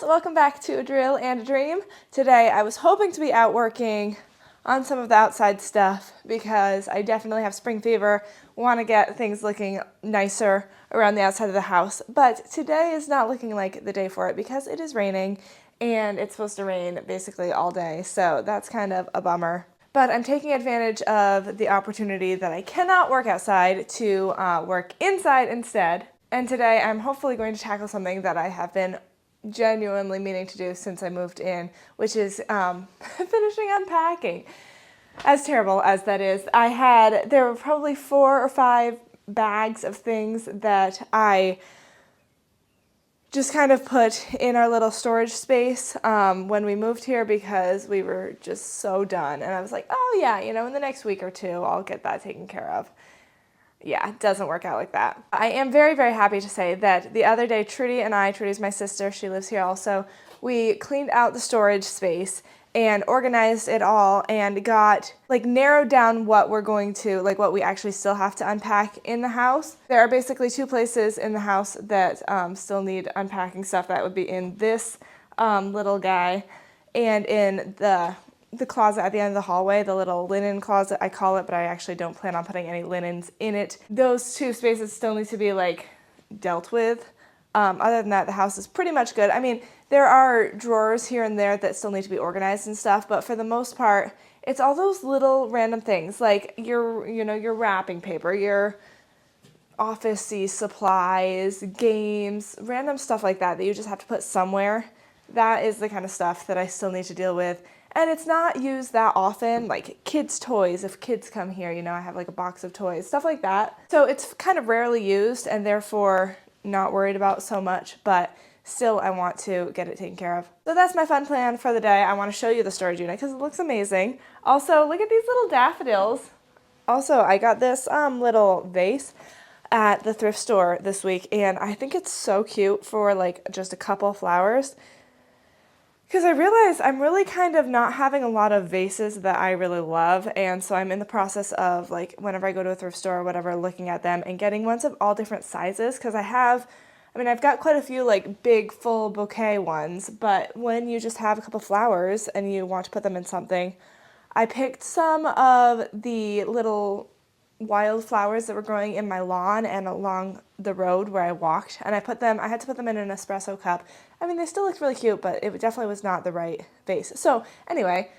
friends, welcome back to A Drill and a Dream. Today I was hoping to be out working on some of the outside stuff because I definitely have spring fever, want to get things looking nicer around the outside of the house, but today is not looking like the day for it because it is raining and it's supposed to rain basically all day, so that's kind of a bummer. But I'm taking advantage of the opportunity that I cannot work outside to work inside instead. And today I'm hopefully going to tackle something that I have been genuinely meaning to do since I moved in, which is finishing unpacking. As terrible as that is, there were probably 4 or 5 bags of things that I just kind of put in our little storage space when we moved here because we were just so done. And I was like, oh yeah, in the next week or two, I'll get that taken care of. Yeah, it doesn't work out like that. I am very, very happy to say that the other day, Trudy's my sister, she lives here also, we cleaned out the storage space and organized it all and got, narrowed down what we're going to, what we actually still have to unpack in the house. There are basically 2 places in the house that still need unpacking stuff. That would be in this little guy and in the closet at the end of the hallway, the little linen closet, I call it, but I actually don't plan on putting any linens in it. Those 2 spaces still need to be, dealt with. Other than that, the house is pretty much good. I mean, there are drawers here and there that still need to be organized and stuff, but for the most part, it's all those little random things, like your wrapping paper, your office-y supplies, games, random stuff like that you just have to put somewhere. That is the kind of stuff that I still need to deal with. And it's not used that often, like kids' toys. If kids come here, I have a box of toys, stuff like that. So it's kind of rarely used and therefore not worried about so much, but still I want to get it taken care of. So that's my fun plan for the day. I want to show you the storage unit because it looks amazing. Also, look at these little daffodils. Also, I got this little vase at the thrift store this week and I think it's so cute for just a couple flowers. Because I realize I'm really kind of not having a lot of vases that I really love, and so I'm in the process of, whenever I go to a thrift store or whatever, looking at them and getting ones of all different sizes, because I've got quite a few, big, full bouquet ones, but when you just have a couple flowers and you want to put them in something, I picked some of the little wildflowers that were growing in my lawn and along the road where I walked, and I had to put them in an espresso cup. I mean, they still looked really cute, but it definitely was not the right vase. So anyway,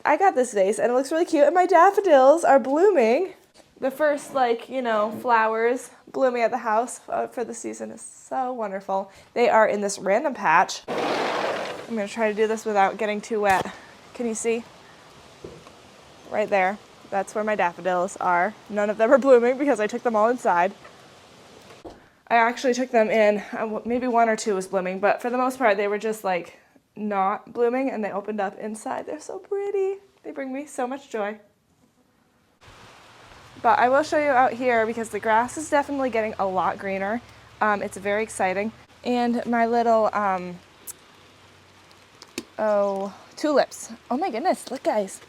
I got this vase and it looks really cute, and my daffodils are blooming. The first, flowers blooming at the house for the season is so wonderful. They are in this random patch. I'm going to try to do this without getting too wet. Can you see? Right there. That's where my daffodils are. None of them are blooming because I took them all inside. I actually took them in, maybe 1 or 2 was blooming, but for the most part they were just not blooming and they opened up inside. They're so pretty. They bring me so much joy. But I will show you out here because the grass is definitely getting a lot greener. It's very exciting. And my little, tulips. Oh my goodness, look guys.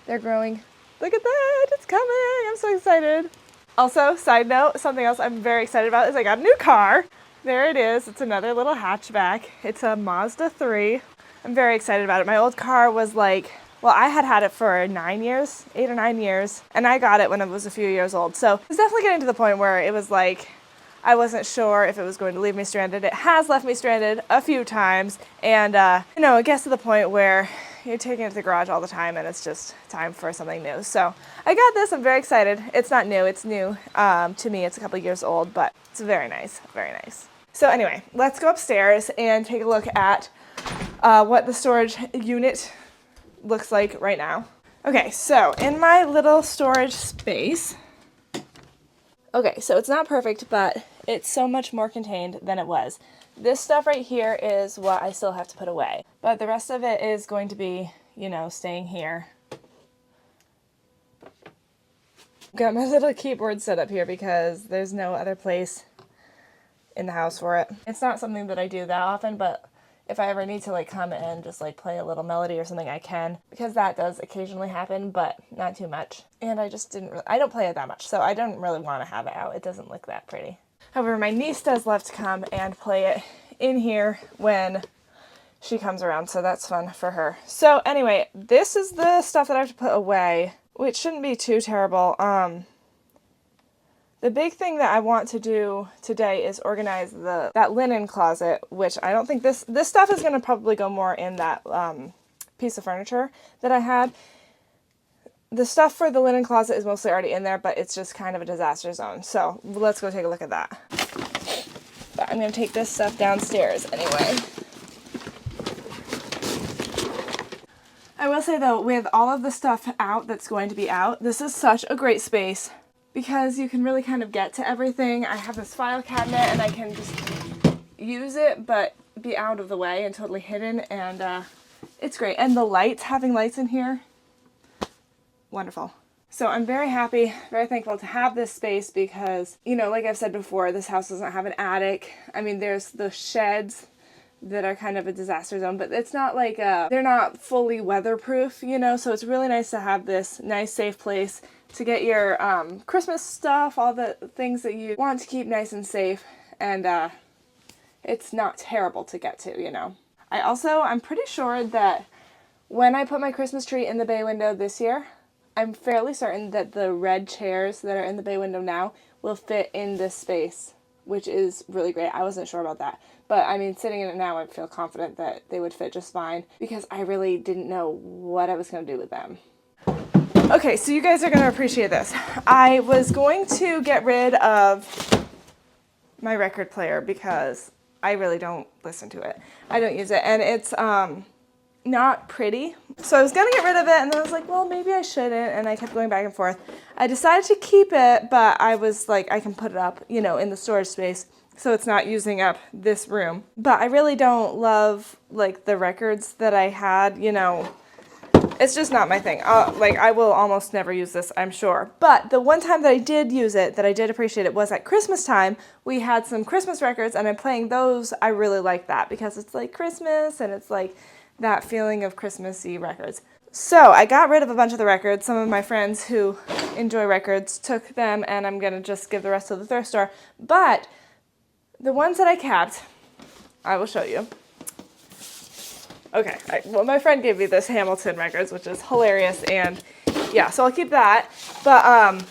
They're growing. Look at that, it's coming. I'm so excited. Also, side note, something else I'm very excited about is I got a new car. There it is. It's another little hatchback. It's a Mazda 3. I'm very excited about it. My old car was I had it for 8 or 9 years, and I got it when it was a few years old. So it's definitely getting to the point where it was I wasn't sure if it was going to leave me stranded. It has left me stranded a few times, and it gets to the point where you're taking it to the garage all the time and it's just time for something new. So I got this, I'm very excited. It's not new, it's new to me. It's a couple years old, but it's very nice, very nice. So anyway, let's go upstairs and take a look at what the storage unit looks like right now. Okay, so in my little storage space, okay, so it's not perfect, but it's so much more contained than it was. This stuff right here is what I still have to put away, but the rest of it is going to be, staying here. Got my little keyboard set up here because there's no other place in the house for it. It's not something that I do that often, but if I ever need to come and just play a little melody or something, I can, because that does occasionally happen, but not too much. And I don't play it that much, so I don't really want to have it out. It doesn't look that pretty. However, my niece does love to come and play it in here when she comes around, so that's fun for her. So anyway, this is the stuff that I have to put away, which shouldn't be too terrible. The big thing that I want to do today is organize that linen closet, which I don't think this stuff is going to probably go more in that piece of furniture that I had. The stuff for the linen closet is mostly already in there, but it's just kind of a disaster zone. So let's go take a look at that. But I'm going to take this stuff downstairs anyway. I will say though, with all of the stuff out that's going to be out, this is such a great space because you can really kind of get to everything. I have this file cabinet and I can just use it but be out of the way and totally hidden, and it's great. And the lights, having lights in here, wonderful. So I'm very happy, very thankful to have this space because, you know, like I've said before, this house doesn't have an attic. I mean, there's the sheds that are kind of a disaster zone, but it's not like they're not fully weatherproof, you know, so it's really nice to have this nice safe place to get your Christmas stuff, all the things that you want to keep nice and safe, and it's not terrible to get to, you know. I'm pretty sure that when I put my Christmas tree in the bay window this year, I'm fairly certain that the red chairs that are in the bay window now will fit in this space, which is really great. I wasn't sure about that. But I mean, sitting in it now, I feel confident that they would fit just fine because I really didn't know what I was going to do with them. Okay, so you guys are going to appreciate this. I was going to get rid of my record player because I really don't listen to it. I don't use it, and it's not pretty. So I was going to get rid of it, and then I was like, well, maybe I shouldn't, and I kept going back and forth. I decided to keep it, but I was like, I can put it up, you know, in the storage space, so it's not using up this room. But I really don't love, like, the records that I had, you know. It's just not my thing. Like, I will almost never use this, I'm sure. But the one time that I did use it, that I did appreciate it, was at Christmas time. We had some Christmas records, and I'm playing those. I really like that because it's like Christmas, and it's like that feeling of Christmassy records. So I got rid of a bunch of the records. Some of my friends who enjoy records took them, and I'm going to just give the rest to the thrift store. But the ones that I kept, I will show you. Okay, well, my friend gave me this Hamilton records, which is hilarious, and yeah, so I'll keep that. But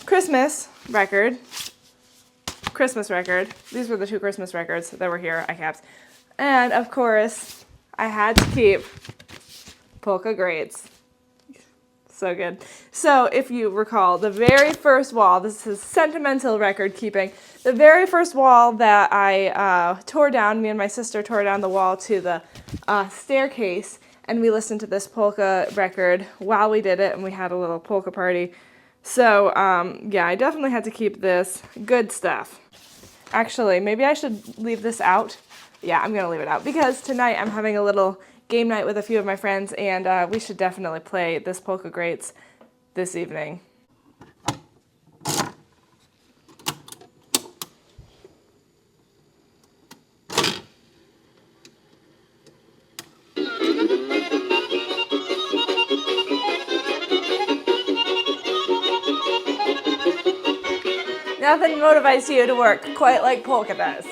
Christmas record, these were the two Christmas records that were here, I kept. And of course, I had to keep Polka Greats. So good. So if you recall, the very first wall, this is sentimental record keeping, the very first wall that I tore down, me and my sister tore down the wall to the staircase, and we listened to this polka record while we did it, and we had a little polka party. So yeah, I definitely had to keep this. Good stuff. Actually, maybe I should leave this out. Yeah, I'm going to leave it out because tonight I'm having a little game night with a few of my friends, and we should definitely play this Polka Greats this evening. Nothing motivates you to work quite like polka does.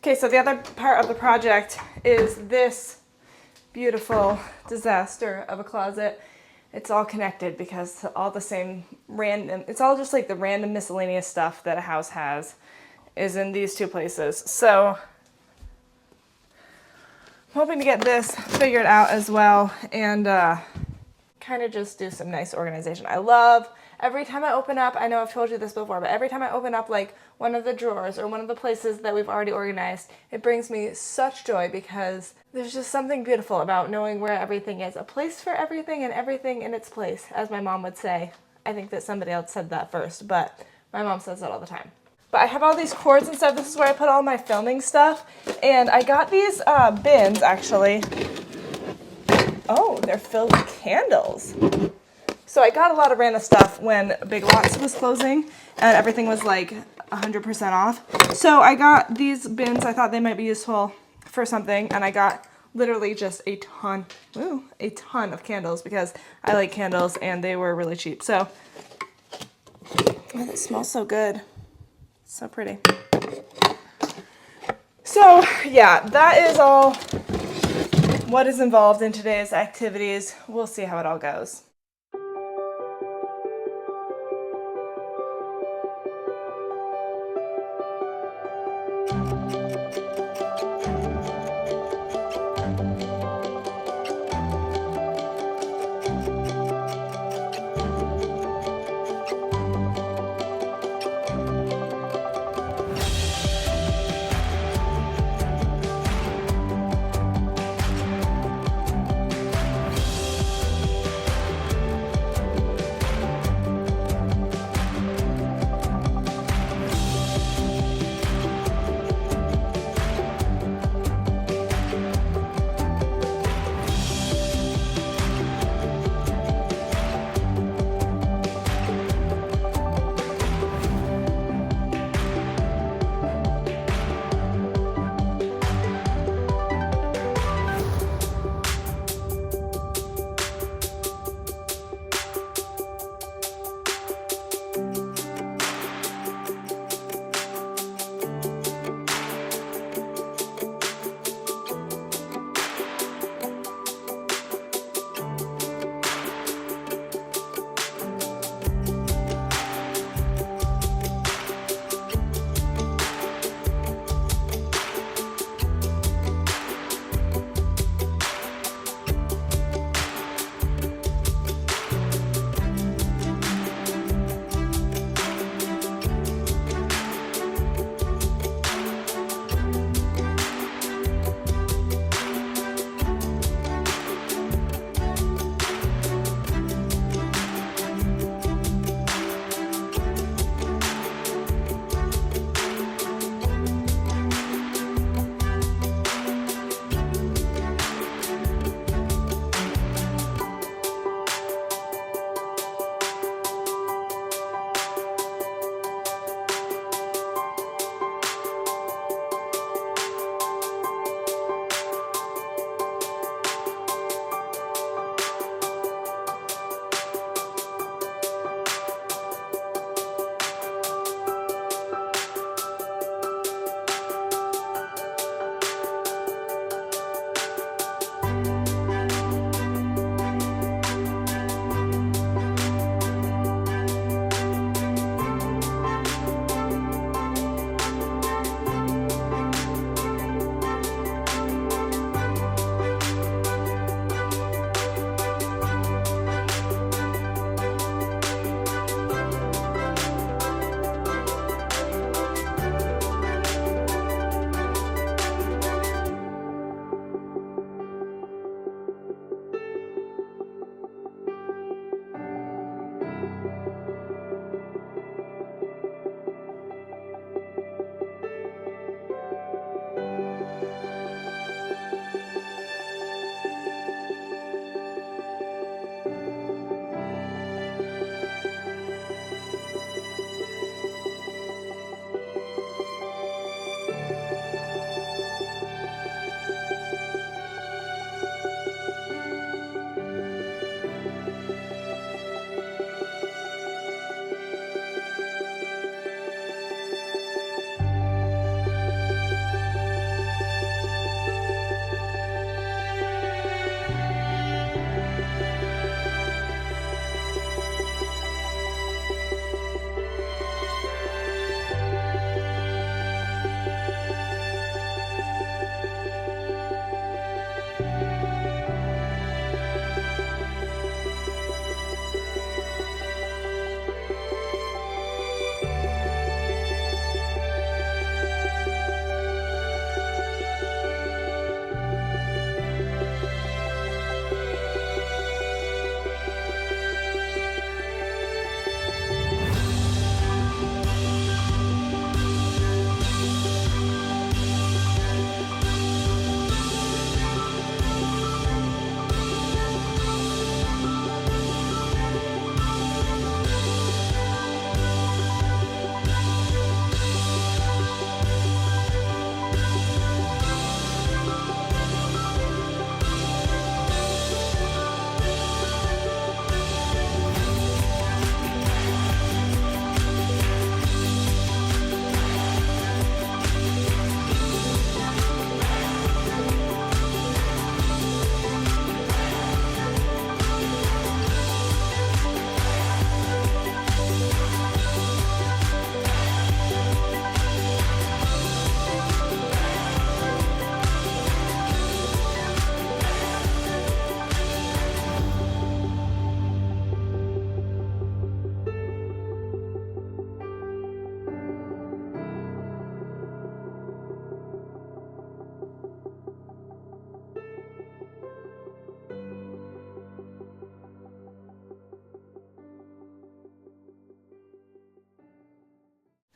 Okay, so the other part of the project is this beautiful disaster of a closet. it's all connected because all the same random, it's all just like the random miscellaneous stuff that a house has is in these two places. So I'm hoping to get this figured out as well and kind of just do some nice organization. I love every time I open up, I know I've told you this before, but every time I open up like one of the drawers or one of the places that we've already organized, it brings me such joy because there's just something beautiful about knowing where everything is. A place for everything and everything in its place, as my mom would say. I think that somebody else said that first, but my mom says that all the time. But I have all these cords and stuff. This is where I put all my filming stuff. And I got these bins, actually. Oh, they're filled with candles. So I got a lot of random stuff when Big Lots was closing and everything was like 100% off. So I got these bins. I thought they might be useful for something. And I got literally just a ton of candles because I like candles and they were really cheap. So, oh, that smells so good. So pretty. So yeah, that is all what is involved in today's activities. We'll see how it all goes.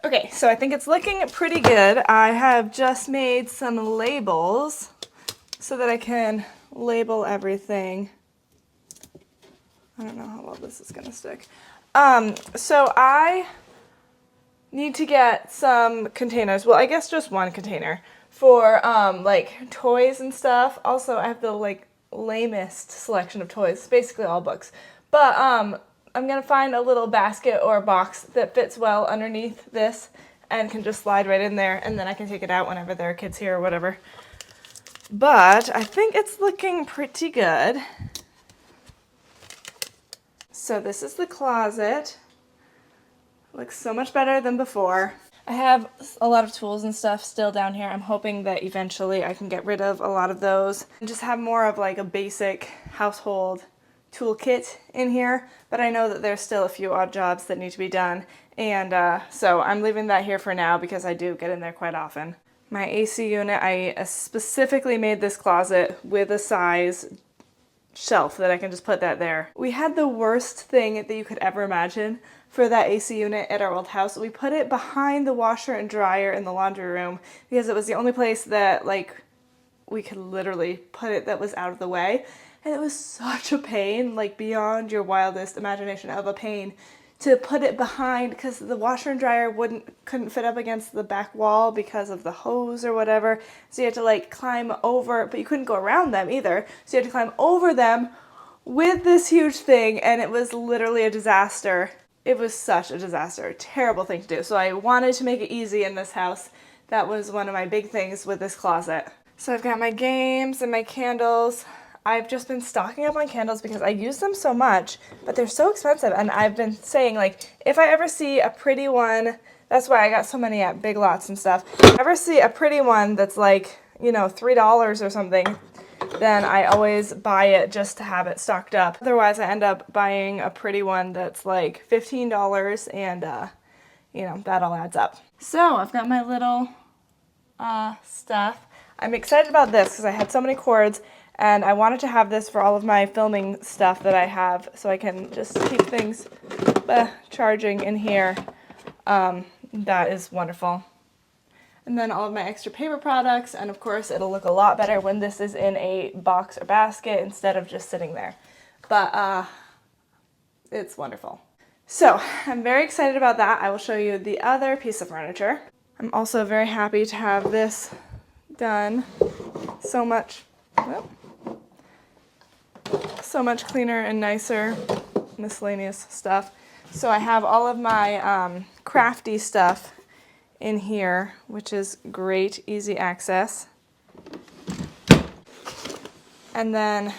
Okay, so I think it's looking pretty good. I have just made some labels so that I can label everything. I don't know how well this is gonna stick. So I need to get some containers. Well, I guess just one container for like toys and stuff. Also, I have the like lamest selection of toys. It's basically all books. But I'm gonna find a little basket or box that fits well underneath this and can just slide right in there, and then I can take it out whenever there are kids here or whatever. But I think it's looking pretty good. So this is the closet. Looks so much better than before. I have a lot of tools and stuff still down here. I'm hoping that eventually I can get rid of a lot of those and just have more of like a basic household toolkit in here, but I know that there's still a few odd jobs that need to be done, and so I'm leaving that here for now because I do get in there quite often. My AC unit, I specifically made this closet with a size shelf that I can just put that there. We had the worst thing that you could ever imagine for that AC unit at our old house. We put it behind the washer and dryer in the laundry room because it was the only place that like we could literally put it that was out of the way. And it was such a pain, like beyond your wildest imagination of a pain, to put it behind because the washer and dryer couldn't fit up against the back wall because of the hose or whatever. So you had to like climb over, but you couldn't go around them either. So you had to climb over them with this huge thing, and it was literally a disaster. It was such a disaster, a terrible thing to do. So I wanted to make it easy in this house. That was one of my big things with this closet. So I've got my games and my candles. I've just been stocking up on candles because I use them so much, but they're so expensive. And I've been saying, like, if I ever see a pretty one, that's why I got so many at Big Lots and stuff. If I ever see a pretty one that's like, you know, $3 or something, then I always buy it just to have it stocked up. Otherwise, I end up buying a pretty one that's like $15 and, you know, that all adds up. So I've got my little stuff. I'm excited about this because I had so many cords, and I wanted to have this for all of my filming stuff that I have so I can just keep things charging in here. That is wonderful. And then all of my extra paper products, and of course it'll look a lot better when this is in a box or basket instead of just sitting there. But it's wonderful. So I'm very excited about that. I will show you the other piece of furniture. I'm also very happy to have this done. So much cleaner and nicer, miscellaneous stuff. So I have all of my crafty stuff in here, which is great, easy access. And then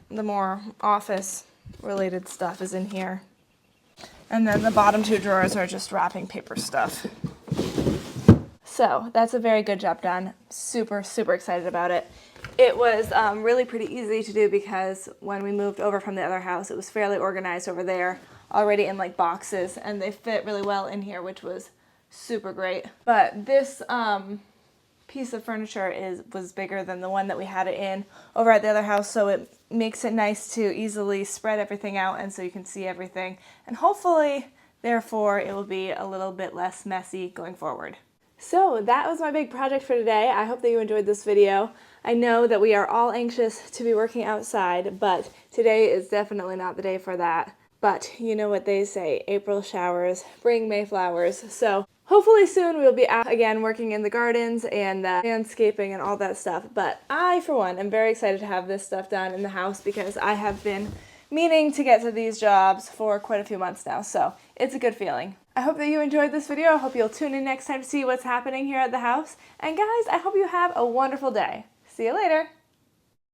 the more office related stuff is in here. And then the bottom two drawers are just wrapping paper stuff. So that's a very good job done. Super, super excited about it. It was really pretty easy to do because when we moved over from the other house, it was fairly organized over there, already in like boxes, and they fit really well in here, which was super great. But this piece of furniture was bigger than the one that we had it in over at the other house, so it makes it nice to easily spread everything out and so you can see everything. And hopefully, therefore, it will be a little bit less messy going forward. So that was my big project for today. I hope that you enjoyed this video. I know that we are all anxious to be working outside, but today is definitely not the day for that. But you know what they say, April showers bring May flowers. So hopefully soon we'll be out again working in the gardens and landscaping and all that stuff. But I, for one, am very excited to have this stuff done in the house because I have been meaning to get to these jobs for quite a few months now. So it's a good feeling. I hope that you enjoyed this video. I hope you'll tune in next time to see what's happening here at the house. And guys, I hope you have a wonderful day. See you later.